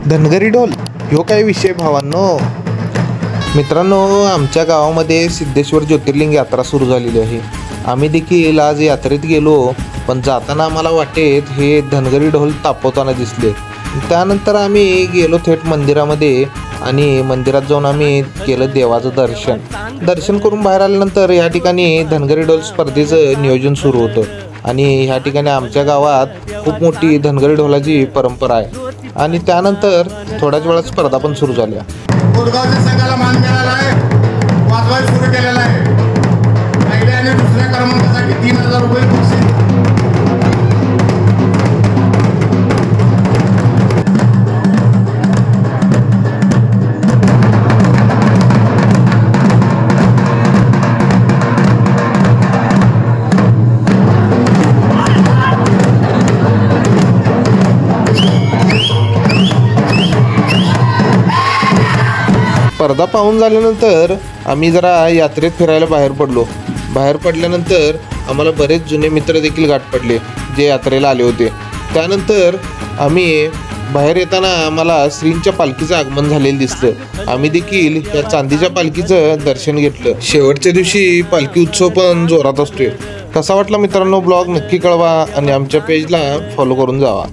धनगरी ढोल ह्यो काय विषय भावांनो. मित्रांनो, आमच्या गावामध्ये सिद्धेश्वर ज्योतिर्लिंग यात्रा सुरू झालेली आहे. आम्ही देखील आज यात्रेत गेलो, पण जाताना आम्हाला वाटेत हे धनगरी ढोल तापवताना दिसले. त्यानंतर आम्ही गेलो थेट मंदिरामध्ये आणि मंदिरात जाऊन आम्ही केलं देवाचं दर्शन करून बाहेर आल्यानंतर या ठिकाणी धनगरी ढोल स्पर्धेचं नियोजन सुरू होतं. आणि ह्या ठिकाणी आमच्या गावात खूप मोठी धनगरी ढोलाची परंपरा आहे. आणि त्यानंतर थोड्याच वेळात स्पर्धा पण सुरू झाल्या. कोटगावच्या संघाला मान मिळाला आहे, वाजवाय सुरू केलेला आहे. पहिल्या आणि दुसऱ्या क्रमांकासाठी 3000 रुपये बक्षीस. स्पर्धा पाहून झाल्यानंतर आम्ही जरा यात्रेत फिरायला बाहेर पडल्यानंतर आम्हाला बरेच जुने मित्र देखील गाठ पडले जे यात्रेला आले होते. त्यानंतर आम्ही बाहेर येताना आम्हाला श्रींच्या पालखीचं आगमन झालेलं दिसलं. आम्ही देखील या चांदीच्या पालखीचं दर्शन घेतलं. शेवटच्या दिवशी पालखी उत्सव पण जोरात असतोय. कसा वाटला मित्रांनो ब्लॉग नक्की कळवा आणि आमच्या पेजला फॉलो करून जावा.